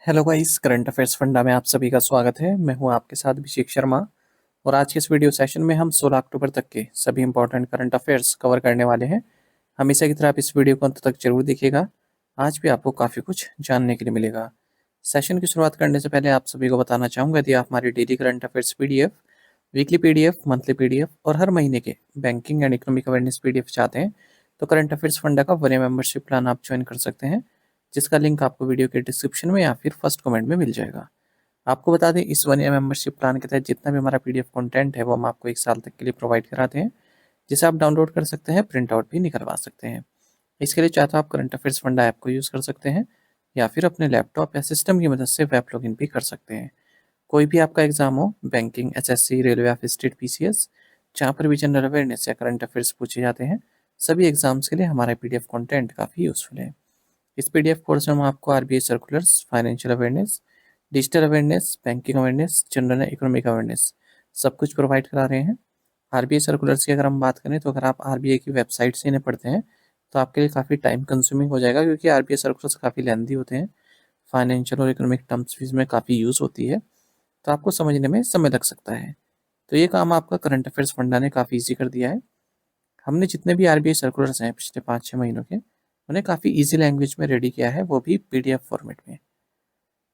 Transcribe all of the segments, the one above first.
Hello guys, current affairs funda में आप सभी का स्वागत है। मैं हूं आपके साथ अभिषेक शर्मा और आज के इस वीडियो सेशन में हम 16 अक्टूबर तक के सभी इंपॉर्टेंट करंट अफेयर्स कवर करने वाले हैं। हमेशा की तरह आप इस वीडियो को अंत तक जरूर देखिएगा। आज भी आपको काफ़ी कुछ जानने के लिए मिलेगा। सेशन की शुरुआत करने से पहले आप सभी को बताना चाहूँगा, यदि आप हमारी daily current affairs PDF, weekly PDF, monthly PDF और हर महीने के banking and economic awareness PDF चाहते हैं तो करंट अफेयर्स फंडा का 1 मेंबरशिप प्लान आप ज्वाइन कर सकते हैं, जिसका लिंक आपको वीडियो के डिस्क्रिप्शन में या फिर फर्स्ट कमेंट में मिल जाएगा। आपको बता दें, इस 1 ईयर मेंबरशिप प्लान के तहत जितना भी हमारा पीडीएफ कंटेंट है वो हम आपको 1 साल तक के लिए प्रोवाइड कराते हैं, जिसे आप डाउनलोड कर सकते हैं, प्रिंट आउट भी निकलवा सकते हैं। इसके लिए चाहे तो आप करंट अफेयर्स फंडा ऐप को यूज़ कर सकते हैं या फिर अपने लैपटॉप या सिस्टम की मदद से वेब लॉगिन भी कर सकते हैं। कोई भी आपका एग्जाम हो, बैंकिंग, एसएससी, रेलवे या फिर स्टेट पीसीएस, जहाँ पर भी जनरल अवेयरनेस या करंट अफेयर्स पूछे जाते हैं, सभी एग्जाम्स के लिए हमारा पीडीएफ कंटेंट काफ़ी यूज़फुल है। इस पीडीएफ कोर्स में हम आपको RBI circulars, financial awareness, digital awareness, banking awareness, general economic awareness सब कुछ प्रोवाइड करा रहे हैं। आरबीआई सर्कुलर्स की अगर हम बात करें तो अगर आप आरबीआई की वेबसाइट से इन्हें पढ़ते हैं तो आपके लिए काफ़ी टाइम कंज्यूमिंग हो जाएगा, क्योंकि आरबीआई सर्कुलर्स काफ़ी लेंथी होते हैं। फाइनेंशियल और इकोनॉमिक टर्म्स भी इसमें काफ़ी यूज़ होती है, तो आपको समझने में समय लग सकता है। तो ये काम आपका करंट अफेयर्स फंडा ने काफ़ी ईजी कर दिया है। हमने जितने भी आरबीआई सर्कुलर्स हैं पिछले 5-6 महीनों के, उन्हें काफ़ी ईजी लैंग्वेज में रेडी किया है, वो भी पीडीएफ फॉर्मेट में।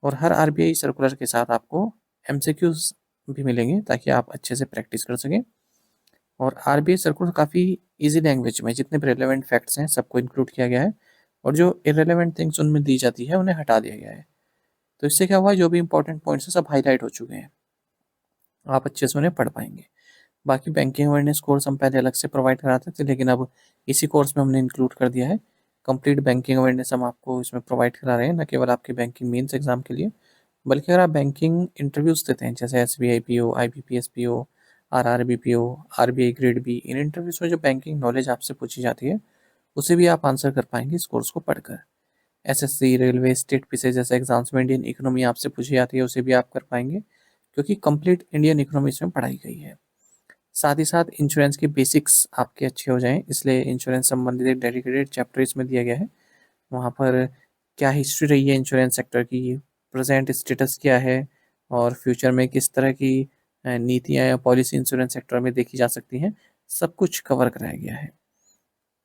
और हर आरबीआई सर्कुलर के साथ आपको एमसीक्यूज भी मिलेंगे ताकि आप अच्छे से प्रैक्टिस कर सकें। और आरबीआई सर्कुलर काफ़ी इजी लैंग्वेज में जितने भी रेलेवेंट फैक्ट्स हैं सबको इंक्लूड किया गया है, और जो इरेलीवेंट थिंग्स उनमें दी जाती है उन्हें हटा दिया गया है। तो इससे क्या हुआ है, जो भी इंपॉर्टेंट पॉइंट्स हैं सब हाईलाइट हो चुके हैं, आप अच्छे से उन्हें पढ़ पाएंगे। बाकी बैंकिंग अवेयरनेस कोर्स हम पहले अलग से प्रोवाइड कराते थे, लेकिन अब इसी कोर्स में हमने इंक्लूड कर दिया है। कंप्लीट बैंकिंग अवेयरनेस हम आपको इसमें प्रोवाइड करा रहे हैं, न केवल आपके बैंकिंग मेंस एग्जाम के लिए, बल्कि अगर आप बैंकिंग इंटरव्यूज़ देते हैं जैसे SBI PO, IBPS PO, RRB PO, RBI grade B, इन इंटरव्यूज़ में जो बैंकिंग नॉलेज आपसे पूछी जाती है उसे भी आप आंसर कर पाएंगे इस कोर्स को पढ़कर। एसएससी, रेलवे, स्टेट पीसी जैसे एग्जाम्स में इंडियन इकोनॉमी आपसे पूछी जाती है उसे भी आप कर पाएंगे, क्योंकि कंप्लीट इंडियन इकोनॉमी इसमें पढ़ाई गई है। साथ ही साथ इंश्योरेंस के बेसिक्स आपके अच्छे हो जाएं, इसलिए इंश्योरेंस संबंधित एक डेडिकेटेड चैप्टर इसमें दिया गया है। वहाँ पर क्या हिस्ट्री रही है इंश्योरेंस सेक्टर की, प्रेजेंट स्टेटस क्या है, और फ्यूचर में किस तरह की नीतियाँ या पॉलिसी इंश्योरेंस सेक्टर में देखी जा सकती हैं, सब कुछ कवर कराया गया है।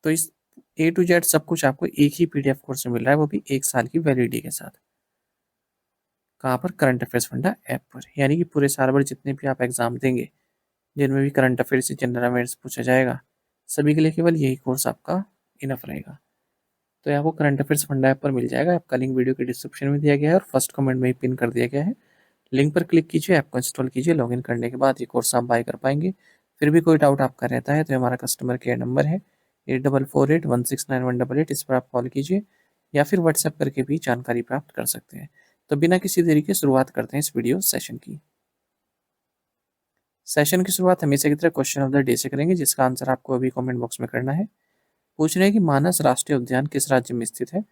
तो इस ए टू जेड सब कुछ आपको एक ही पीडीएफ कोर्स में मिल रहा है, वो भी 1 साल की वैलिडिटी के साथ। कहाँ पर? करंट अफेयर्स फंडा ऐप पर। यानी कि पूरे साल भर जितने भी आप एग्जाम देंगे जिनमें भी करंट अफेयर्स से जनरल अवेयर्स पूछा जाएगा, सभी के लिए केवल यही कोर्स आपका इनफ रहेगा। तो ये आपको करंट अफेयर्स फंडा ऐप पर मिल जाएगा। आपका लिंक वीडियो के डिस्क्रिप्शन में दिया गया है और फर्स्ट कमेंट में ही पिन कर दिया गया है। लिंक पर क्लिक कीजिए, ऐप को इंस्टॉल कीजिए, लॉगिन करने के बाद ये कोर्स आप बाय कर पाएंगे। फिर भी कोई डाउट आपका रहता है तो हमारा कस्टमर केयर नंबर है 8448169188, इस पर आप कॉल कीजिए या फिर व्हाट्सएप करके भी जानकारी प्राप्त कर सकते हैं। तो बिना किसी देरी के शुरुआत करते हैं इस वीडियो सेशन की। सेशन की शुरुआत हमेशा की तरह क्वेश्चन ऑफ द डे से करेंगे, जिसका आंसर आपको अभी कमेंट बॉक्स में करना है। पूछ रहे हैं कि मानस राष्ट्रीय उद्यान किस राज्य में स्थित है?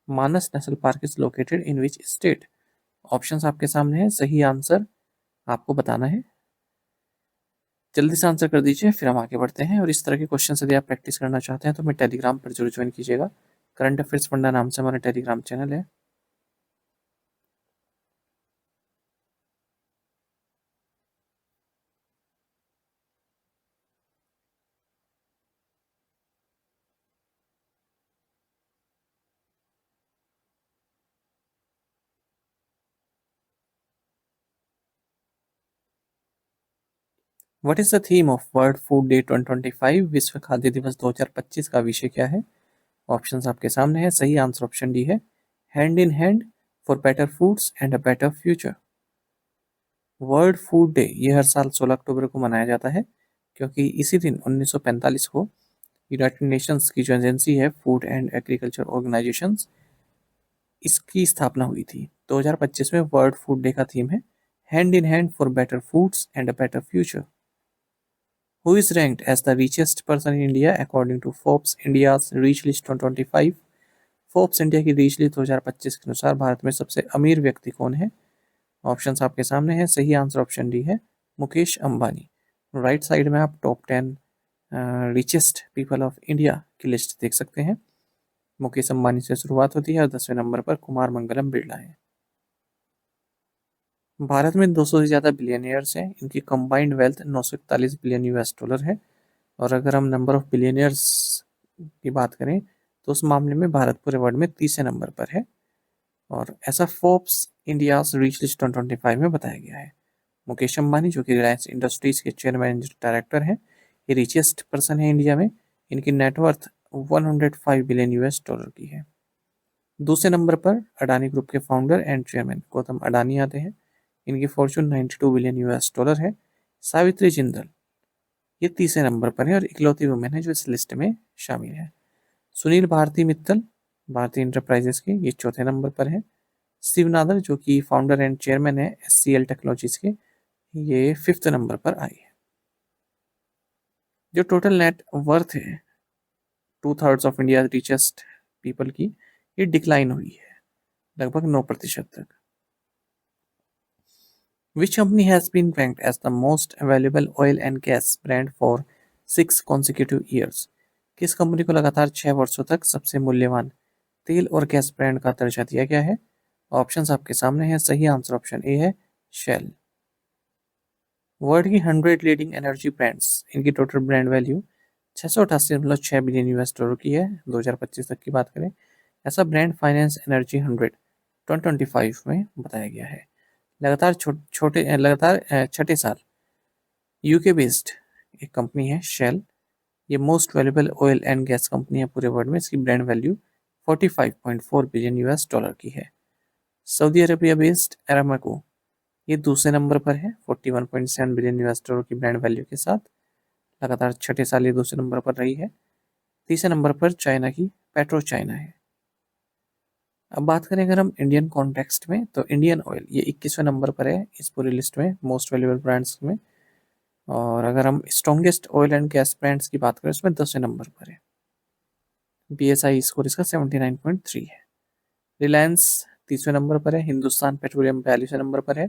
Manas national park is located in which state? Options आपके सामने है, सही आंसर आपको बताना है। जल्दी से आंसर कर दीजिए, फिर हम आगे बढ़ते हैं। और इस तरह के क्वेश्चन यदि आप प्रैक्टिस करना चाहते हैं तो हमें टेलीग्राम पर जरूर ज्वाइन कीजिएगा। करंट अफेयर्स फंडा नाम से हमारा टेलीग्राम चैनल है। What is the theme of world food day 2025? विश्व खाद्य दिवस 2025 का विषय क्या है? ऑप्शंस आपके सामने है, सही आंसर ऑप्शन डी है, hand in hand for better foods and a better future. World food day ये हर साल 16 अक्टूबर को मनाया जाता है, क्योंकि इसी दिन 1945 को यूनाइटेड नेशंस की जो एजेंसी है फूड एंड एग्रीकल्चर ऑर्गेनाइजेशंस, इसकी स्थापना हुई थी। 2025 में वर्ल्ड फूड डे का थीम है hand in hand for better foods and a better future. Who is ranked as the richest person in India according to Forbes India's rich list 2025? Forbes India की rich list 2025 के अनुसार भारत में सबसे अमीर व्यक्ति कौन है? ऑप्शंस आपके सामने हैं, सही आंसर ऑप्शन डी है, मुकेश अंबानी। राइट साइड में आप top 10 richest people of India की लिस्ट देख सकते हैं। मुकेश अंबानी से शुरुआत होती है और 10वें नंबर पर कुमार मंगलम बिरला है। भारत में 200 से ज़्यादा बिलियनियर्स हैं, इनकी combined wealth 941 billion US dollar है। और अगर हम नंबर ऑफ बिलियनियर्स की बात करें तो उस मामले में भारत पूरे वर्ल्ड में तीसरे नंबर पर है। और ऐसा फोर्ब्स इंडियाज रिच लिस्ट 2025 में बताया गया है। मुकेश अंबानी जो कि रिलायंस इंडस्ट्रीज के चेयरमैन डायरेक्टर हैं, ये रिचेस्ट पर्सन है इंडिया में। इनकी नेटवर्थ 105 बिलियन यूएस डॉलर की है। दूसरे नंबर पर अडानी ग्रुप के founder and chairman Gautam Adani आते हैं। इनकी फॉर्चून 92 बिलियन यूएस डॉलर है। सावित्री जिंदल ये तीसरे नंबर पर है और इकलौती वुमेन है जो इस लिस्ट में शामिल है। सुनील भारती मित्तल भारतीय इंटरप्राइजेस के, ये चौथे नंबर पर है। शिव नादर जो कि फाउंडर एंड चेयरमैन है एससीएल टेक्नोलॉजीज के, ये फिफ्थ नंबर पर आई है। जो टोटल नेट वर्थ है 2/3 ऑफ इंडिया रिचेस्ट पीपल की, ये डिक्लाइन हुई है लगभग 9% तक। Which company has been ranked as the most valuable oil and gas brand for 6 consecutive years? किस कंपनी को लगातार 6 वर्षों तक सबसे मूल्यवान तेल और गैस ब्रांड का दर्जा दिया गया है? ऑप्शंस आपके सामने हैं। सही आंसर ऑप्शन ए है, शेल। वर्ल्ड की 100 लीडिंग एनर्जी ब्रांड्स, इनकी total brand value 688.6 billion US dollar की है 2025 तक की बात करें। ऐसा ब्रांड फाइनेंस एनर्जी 100 2025 में बताया गया है। लगातार छठे साल यूके बेस्ड एक कंपनी है शेल, ये most valuable oil and gas company है पूरे वर्ल्ड में। इसकी brand value 45.4 billion US dollar की है। सऊदी अरेबिया बेस्ड एरामाको, ये दूसरे नंबर पर है 41.7 बिलियन यूएस डॉलर की ब्रांड वैल्यू के साथ। लगातार छठे साल ये दूसरे नंबर पर रही है। तीसरे नंबर पर चाइना की पेट्रो चाइना है। अब बात करें अगर हम इंडियन कॉन्टेक्स्ट में, तो इंडियन ऑयल ये 21वें नंबर पर है इस पूरी लिस्ट में मोस्ट वैल्यूएबल ब्रांड्स में। और अगर हम strongest oil and gas brands की बात करें उसमें 10वें नंबर पर है। बीएसआई स्कोर इसका 79.3 है। रिलायंस 30वें नंबर पर है। हिंदुस्तान पेट्रोलियम 42वें नंबर पर है।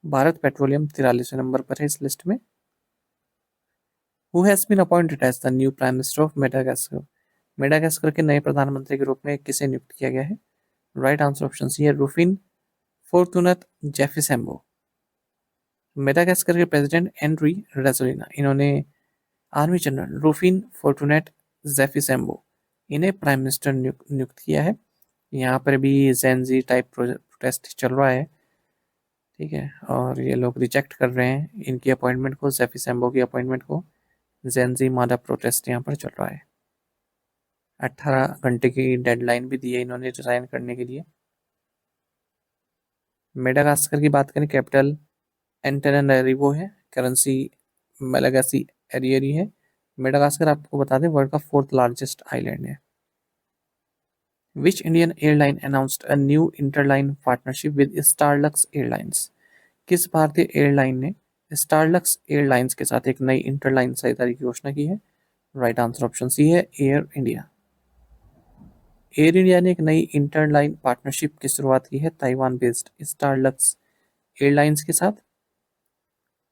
भारत पेट्रोलियम 43वें नंबर पर है इस लिस्ट में। Who has been appointed as the new prime minister of Madagascar? Madagascar के नए प्रधानमंत्री के रूप में किसे नियुक्त किया गया है? राइट आंसर ऑप्शन सी है, रूफिन फोर्तुनत जेफिसेम्बो। मेडागास्कर के प्रेसिडेंट एंड्री रेजोलिना, इन्होंने आर्मी जनरल रूफिन फोर्टुनेट जेफिसेम्बो इन्हें प्राइम मिनिस्टर नियुक्त किया है। यहाँ पर भी जेनजी टाइप प्रोटेस्ट चल रहा है, ठीक है, और ये लोग रिजेक्ट कर रहे हैं इनकी अपॉइंटमेंट को, जेफिसेम्बो की अपॉइंटमेंट को। जेनजी मादा प्रोटेस्ट यहाँ पर चल रहा है। 18 घंटे की डेडलाइन भी दी है इन्होंने रिजाइन करने के लिए। मेडागास्कर की बात करें, कैपिटल एंटनारिवो है, करेंसी मेलागासी एरियरी है। मेडागास्कर आपको बता दें वर्ल्ड का 4th लार्जेस्ट आइलैंड है। Which Indian airline announced a new interline partnership with Starlux airlines? किस भारतीय एयरलाइन ने स्टारलक्स एयरलाइंस के साथ एक नई इंटरलाइन साझेदारी की घोषणा की है? राइट आंसर ऑप्शन सी है, एयर इंडिया। एयर इंडिया ने एक नई इंटरलाइन पार्टनरशिप की शुरुआत की है ताइवान बेस्ड स्टारलक्स एयरलाइंस के साथ।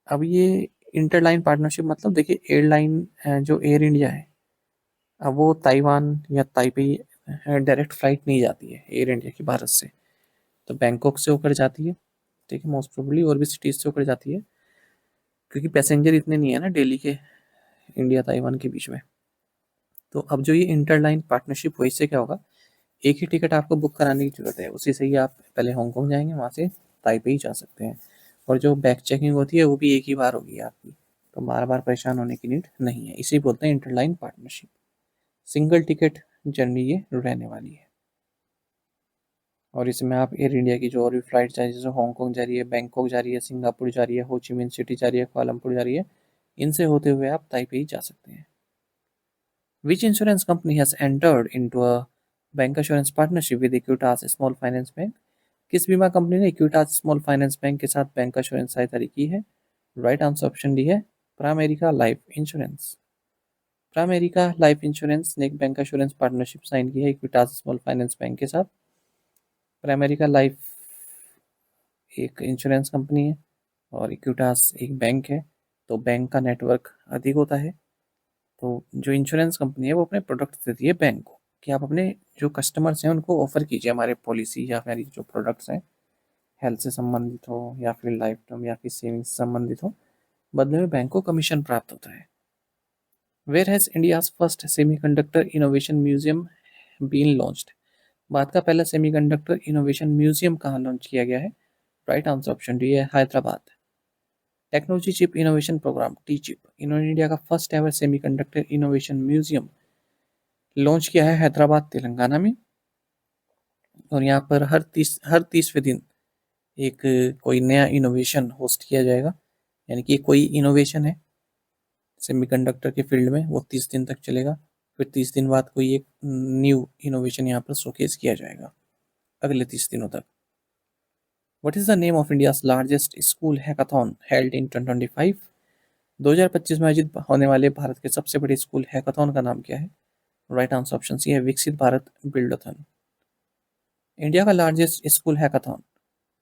अब ये इंटरलाइन पार्टनरशिप मतलब देखिए, एयरलाइन जो एयर इंडिया है, अब वो ताइवान या ताइपी डायरेक्ट फ्लाइट नहीं जाती है एयर इंडिया की भारत से, तो बैंकॉक से होकर जाती है, ठीक है, मोस्ट प्रोबेबली और भी सिटीज से होकर जाती है, क्योंकि पैसेंजर इतने नहीं है ना दिल्ली के इंडिया ताइवान के बीच में। तो अब जो ये इंटरलाइन पार्टनरशिप हुई, इससे क्या होगा, एक ही टिकट आपको बुक कराने की जरूरत है, उसी से ही आप पहले हांगकॉन्ग जाएंगे, वहाँ से ताइपे ही जा सकते हैं। और जो बैग चेकिंग होती है वो भी एक ही बार होगी आपकी, तो बार बार परेशान होने की नीड नहीं है। इसी बोलते हैं interline partnership. Single ticket journey ये रहने वाली है। और इसमें आप एयर इंडिया की जो और भी फ्लाइट जा रही है, जैसे हांगकॉन्ग जा रही है, बैंकॉक जा रही है, सिंगापुर जा रही है, हो ची मिन सिटी जा रही है, कोलमपुर जा रही है, इनसे होते हुए आप ताइपे ही जा सकते हैं। Which insurance company has entered into a bank insurance partnership with Equitas small finance bank? किस बीमा कंपनी ने इक्विटास स्मॉल फाइनेंस बैंक के साथ बैंक इंश्योरेंस साझेदारी की है? राइट आंसर ऑप्शन डी है, प्रामेरिका लाइफ इंश्योरेंस। प्रामेरिका लाइफ इंश्योरेंस ने एक बैंक इंश्योरेंस पार्टनरशिप साइन की है इक्विटास स्मॉल फाइनेंस बैंक के साथ। प्रामेरिका लाइफ एक इंश्योरेंस कंपनी है और इक्विटास एक बैंक है, तो बैंक का नेटवर्क अधिक होता है। तो जो इंश्योरेंस कंपनी है वो अपने प्रोडक्ट देती है बैंक को, कि आप अपने जो कस्टमर्स हैं उनको ऑफर कीजिए हमारे पॉलिसी या हमारी जो प्रोडक्ट्स हैं, हेल्थ से संबंधित हो या फिर लाइफ टर्म या फिर सेविंग से संबंधित हो, बदले में बैंक को कमीशन प्राप्त होता है। Where has India's first semiconductor innovation museum been launched? भारत का पहला सेमीकंडक्टर इनोवेशन म्यूजियम कहाँ लॉन्च किया गया है? राइट आंसर ऑप्शन डी है Hyderabad. Technology chip innovation program T chip इन्होंने इंडिया का first ever semiconductor innovation museum launch किया है हैदराबाद तेलंगाना में। और यहाँ पर हर 30वें दिन एक कोई नया इनोवेशन होस्ट किया जाएगा, यानी कि कोई इनोवेशन है सेमीकंडक्टर के फील्ड में, वो 30 दिन तक चलेगा। फिर 30 दिन बाद कोई एक न्यू इनोवेशन यहाँ पर शोकेस किया जाएगा अगले 30 दिनों तक। What is the name of India's largest school hackathon held in 2025? 2025 में आयोजित होने वाले भारत के सबसे बड़े स्कूल हैकाथॉन का नाम क्या है? राइट आंसर ऑप्शन सी है विकसित भारत बिल्डाथन। इंडिया का लार्जेस्ट स्कूल हैकाथॉन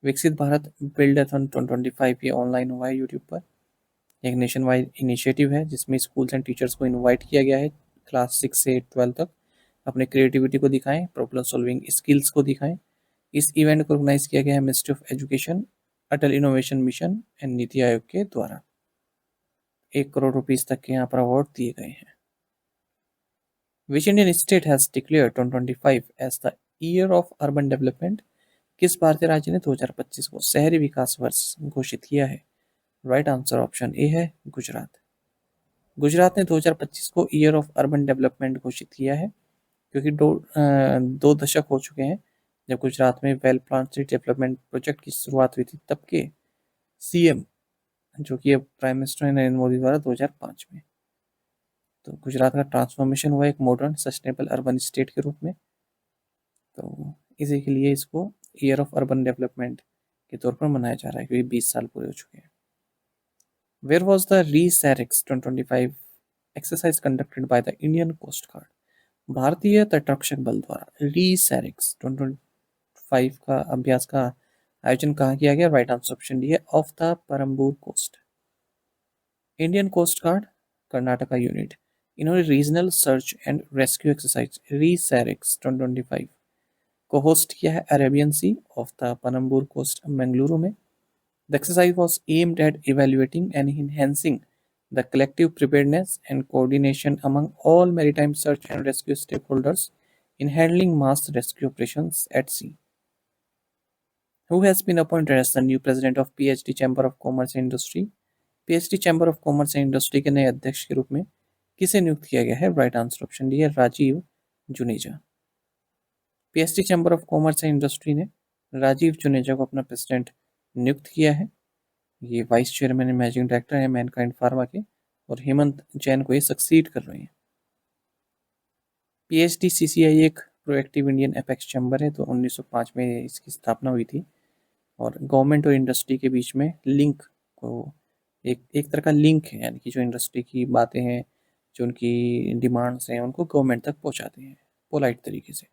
विकसित भारत बिल्डाथन 2025 ये ऑनलाइन हुआ है यूट्यूब पर। एक नेशन वाइड इनिशिएटिव है जिसमें स्कूल्स एंड टीचर्स को इनवाइट किया गया है, क्लास 6 से 12 तक अपने क्रिएटिविटी को दिखाएं, प्रॉब्लम सॉल्विंग स्किल्स को दिखाएं। इस इवेंट को ऑर्गेनाइज किया गया है ministry of education, Atal innovation mission and NITI Aayog के द्वारा। 1 करोड़ रुपीज तक के यहाँ पर अवार्ड दिए गए हैं। Which Indian state has declared 2025 as the year of urban development? किस भारतीय राज्य ने 2025 को शहरी विकास वर्ष घोषित किया है? राइट आंसर ऑप्शन ए है गुजरात। गुजरात ने 2025 को ईयर ऑफ अर्बन डेवलपमेंट घोषित किया है, क्योंकि दो दशक हो चुके हैं जब गुजरात में well plan city development project की शुरुआत हुई थी, तब के सीएम जो कि अब प्राइम मिनिस्टर नरेंद्र मोदी द्वारा 2005 में। तो गुजरात का ट्रांसफॉर्मेशन हुआ एक मॉडर्न सस्टेनेबल अर्बन स्टेट के रूप में। तो इसी के लिए इसको ईयर ऑफ अर्बन डेवलपमेंट के तौर पर मनाया जा रहा है, क्योंकि 20 साल पूरे हो चुके हैं। Where was the ReSAREX 2025 exercise conducted by the Indian coast guard? भारतीय तटरक्षक बल द्वारा री-सैरिक्स 2025 का अभ्यास का आयोजन कहाँ किया गया? राइट आंसर ऑप्शन डी है off the Panambur coast. Indian coast guard Karnataka unit इन्होंने regional search and rescue exercise ReSAREX 2025 को होस्ट किया है Arabian sea off the Panambur coast Bengaluru में। The exercise was aimed at evaluating and enhancing the collective preparedness and coordination among all maritime search and rescue stakeholders in handling mass rescue operations at sea. Who has been appointed as the new president of PhD Chamber of Commerce and Industry? PhD Chamber of Commerce and Industry के नए अध्यक्ष के रूप में किसे नियुक्त किया गया है? राइट आंसर ऑप्शन डी है Rajiv Juneja. PhD chamber of commerce and industry ने राजीव जुनेजा को अपना प्रेसिडेंट नियुक्त किया है। ये vice chairman and managing director है मैनकाइंड फार्मा के, और हेमंत जैन को ये सक्सीड कर रहे हैं। PhD CCI एक प्रोएक्टिव इंडियन एपेक्स चैम्बर है, तो 1905 में इसकी स्थापना हुई थी, और गवर्नमेंट और इंडस्ट्री के बीच में लिंक को एक तरह का लिंक है, यानी कि जो इंडस्ट्री की बातें हैं, जो उनकी डिमांड्स हैं, उनको गवर्नमेंट तक पहुंचाते हैं पोलाइट तरीके से।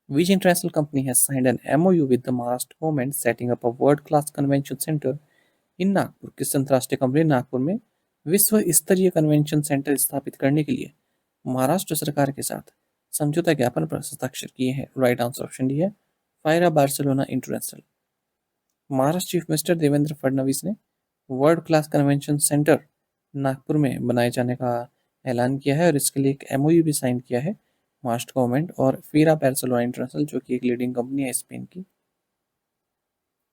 Which international company has signed an MOU with the Maharashtra government setting up a world-class convention center in Nagpur? किस अंतर्राष्ट्रीय कंपनी ने नागपुर में विश्व स्तरीय कन्वेंशन सेंटर स्थापित करने के लिए महाराष्ट्र सरकार के साथ समझौता ज्ञापन पर हस्ताक्षर किए हैं? राइट आंसर ऑप्शन डी है Fira Barcelona international. Maharashtra chief minister Devendra Fadnavis ने world class convention centre Nagpur में बनाए जाने का ऐलान किया है, और इसके लिए एक MOU भी साइन किया है महाराष्ट्र गवर्नमेंट और फीरा बार्सिलोना इंटरनेशनल, जो कि एक लीडिंग कंपनी है स्पेन की।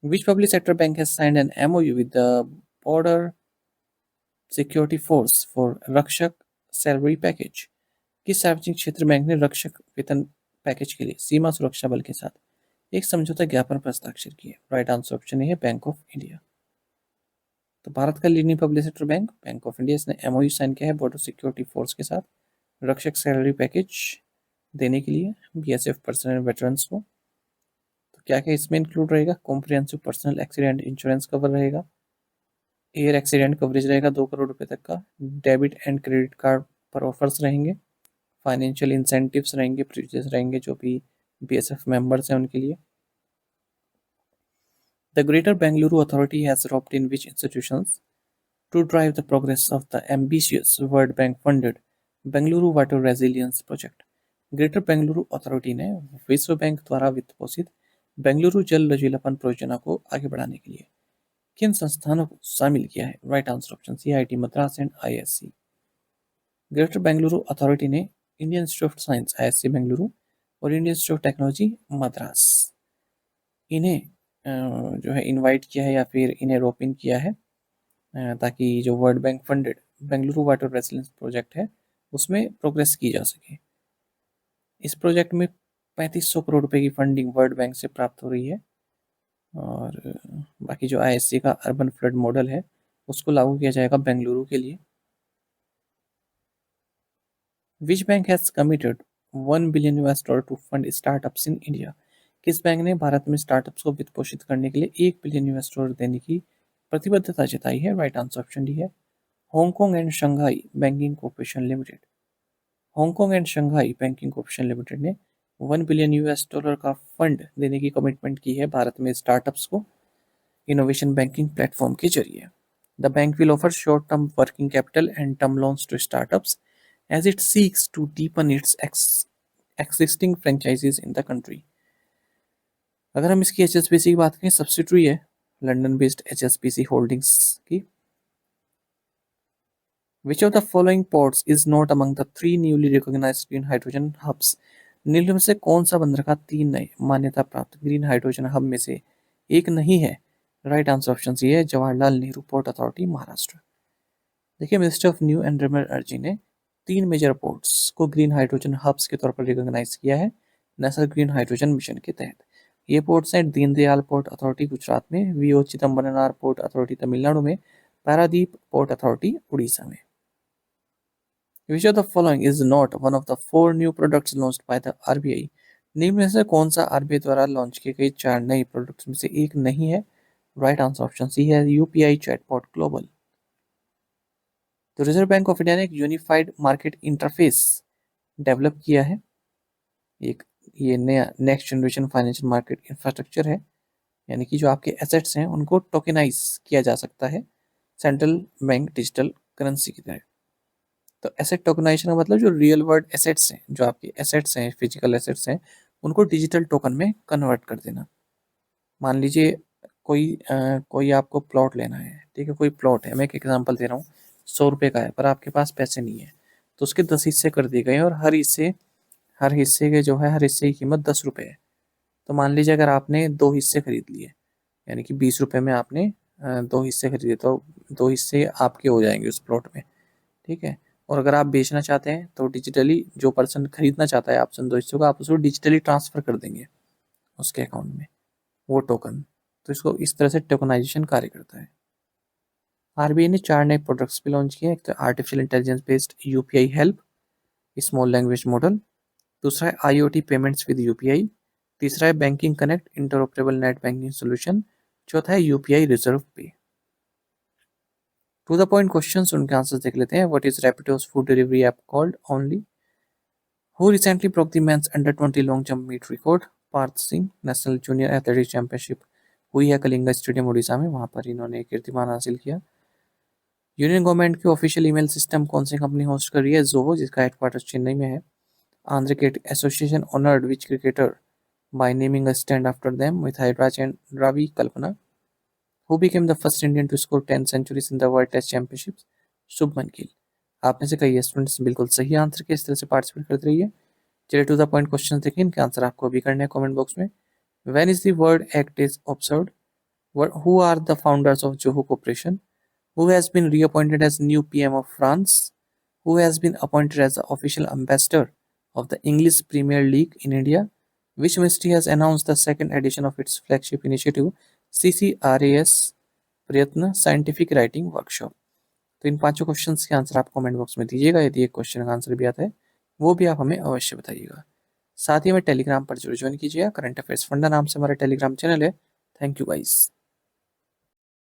Which public sector bank has signed an MOU with the border security force for Rakshak salary package? किस सार्वजनिक क्षेत्र बैंक ने रक्षक वेतन पैकेज के लिए सीमा सुरक्षा बल के साथ एक समझौता ज्ञापन पर हस्ताक्षर किए? राइट आंसर ऑप्शन है बैंक ऑफ इंडिया। तो भारत का leading public sector bank bank of India, इसने MOU साइन किया है बॉर्डर सिक्योरिटी फोर्स के साथ रक्षक सैलरी पैकेज देने के लिए BSF पर्सनल वेटरन्स को। तो क्या क्या इसमें इंक्लूड रहेगा? Comprehensive personal accident insurance cover रहेगा, एयर एक्सीडेंट कवरेज रहेगा 2 करोड़ रुपए तक का, डेबिट एंड क्रेडिट कार्ड पर ऑफर्स रहेंगे, फाइनेंशियल इंसेंटिव्स रहेंगे, प्रिविलेजेस रहेंगे जो भी BSF मेंबर्स हैं उनके लिए। The greater Bengaluru authority has roped in which institutions to drive the progress of the ambitious world bank funded Bengaluru water resilience project? Greater Bengaluru authority ने विश्व बैंक द्वारा वित्त पोषित बेंगलुरु जल लचीलापन परियोजना को आगे बढ़ाने के लिए किन संस्थानों को शामिल किया है? Right answer option C, IIT Madras and IISc. Greater Bengaluru authority ने Indian institute of science IISc Bengaluru और Indian institute of technology Madras इन्हें जो है इनवाइट किया है या फिर इन्हें रोप इन किया है ताकि जो world bank funded Bengaluru water resilience project है उसमें प्रोग्रेस की जा सके। इस प्रोजेक्ट में 3500 करोड़ रुपए की फंडिंग वर्ल्ड बैंक से प्राप्त हो रही है और बाकी जो आईएससी का अर्बन फ्लड मॉडल है उसको लागू किया जाएगा बेंगलुरु के लिए। Which bank has committed $1 billion to fund startups in India? किस बैंक ने भारत में स्टार्टअप्स को वित्त पोषित करने के लिए $1 बिलियन देने की प्रतिबद्धता जताई है? राइट आंसर ऑप्शन डी है Hong Kong and Shanghai banking corporation limited. Hong Kong and Shanghai banking corporation limited ने $1 बिलियन का फंड देने की कमिटमेंट की है भारत में स्टार्टअप्स को इनोवेशन बैंकिंग प्लेटफॉर्म के जरिए। The bank will offer short term working capital and term loans to startups as it seeks to deepen its existing franchises in the country। अगर हम इसकी HSBC की बात करें, सब्सिडरी है लंदन बेस्ड HSBC होल्डिंग्स की। Which of the following ports is not among the 3 newly recognized green hydrogen hubs? निम्न में से कौन सा बंदरगाह 3 नए मान्यता प्राप्त ग्रीन हाइड्रोजन हब में से एक नहीं है? राइट आंसर ऑप्शन सी है जवाहरलाल नेहरू पोर्ट अथॉरिटी महाराष्ट्र। देखिए minister of new and renewable energy ने 3 मेजर पोर्ट्स को ग्रीन हाइड्रोजन हब्स के तौर पर रिकॉग्नाइज किया है नेशनल ग्रीन हाइड्रोजन मिशन के तहत। ये पोर्ट्स हैं दीनदयाल पोर्ट अथॉरिटी गुजरात में, VO Chidambaranar port authority Tamil Nadu में, पारादीप पोर्ट अथॉरिटी उड़ीसा में। Which of the following is not one of the 4 new products launched by the RBI? निम्न में से कौन सा आरबीआई द्वारा लॉन्च किए गए 4 नए प्रोडक्ट्स में से एक नहीं है? राइट आंसर ऑप्शन सी है यूपीआई चैटबॉट ग्लोबल। तो रिजर्व बैंक ऑफ इंडिया ने एक यूनिफाइड मार्केट इंटरफेस डेवलप किया है। एक ये नया next generation financial market infrastructure है, यानी कि जो आपके एसेट्स हैं उनको टोकेनाइज किया जा सकता है सेंट्रल बैंक डिजिटल करेंसी की तरह। तो एसेट टोकनाइजेशन का मतलब जो रियल वर्ल्ड एसेट्स हैं, जो आपके एसेट्स हैं फिजिकल एसेट्स हैं, उनको डिजिटल टोकन में कन्वर्ट कर देना। मान लीजिए कोई आपको प्लॉट लेना है, ठीक है, कोई प्लॉट है, मैं एक एग्जांपल दे रहा हूँ, 100 रुपये का है पर आपके पास पैसे नहीं है, तो उसके 10 हिस्से कर दिए गए और हर हिस्से के जो है हर हिस्से की कीमत 10 रुपये है। तो मान लीजिए अगर आपने 2 हिस्से खरीद लिए, यानी कि 20 रुपये में आपने 2 हिस्से खरीदे, तो 2 हिस्से आपके हो जाएंगे उस प्लॉट में, ठीक है। और अगर आप बेचना चाहते हैं तो डिजिटली जो पर्सन खरीदना चाहता है आपसे 2 हिस्सों का, आप उसको डिजिटली ट्रांसफर कर देंगे उसके अकाउंट में वो टोकन। तो इसको इस तरह से टोकनाइजेशन कार्य करता है। आरबीआई ने 4 नए प्रोडक्ट्स भी लॉन्च किए। एक तो artificial intelligence based UPI help small language model, दूसरा है आईओटी पेमेंट्स विद यूपीआई, तीसरा है banking connect interoperable net banking solution, चौथा है UPI reserve pay. To the point questions, उनके आंसर्स देख लेते हैं। What is Rapido's food delivery app called Ownly? Who recently broke the men's under 20 long jump meet record? Parth Singh. National junior athletics championship हुई है Kalinga stadium Orissa में, वहां पर इन्होंने कीर्तिमान हासिल किया। यूनियन गवर्नमेंट की ऑफिशियल ईमेल सिस्टम कौन सी कंपनी होस्ट कर रही है? जोहो, जिसका हेडक्वार्टर चेन्नई में है। Andhra cricket association honoured which cricketer by naming a stand after them? Mithali and Ravi Kalpana. Who became the first Indian to score 10 centuries in the World Test Championships? Shubman Gill. आप में से कई स्टूडेंट्स बिल्कुल सही आंसर के इस तरह से पार्टिसिपेट करते रहिए। चलिए टू द पॉइंट क्वेश्चन देखें, इनके आंसर आपको भी करने हैं कमेंट बॉक्स में। When is the World Act is observed? Who are the founders of Zoho Corporation? Who has been reappointed as new PM of France? Who has been appointed as the official ambassador of the English Premier League in India? Which ministry has announced the second edition of its flagship initiative CCRAS प्रयत्न scientific writing workshop? तो इन 5 questions के answer आप comment box में दीजिएगा। यदि एक question का answer भी आता है वो भी आप हमें अवश्य बताइएगा। साथ ही हमें टेलीग्राम पर जरूर ज्वाइन कीजिएगा। करंट अफेयर्स फंडा नाम से हमारा टेलीग्राम चैनल है। Thank you guys.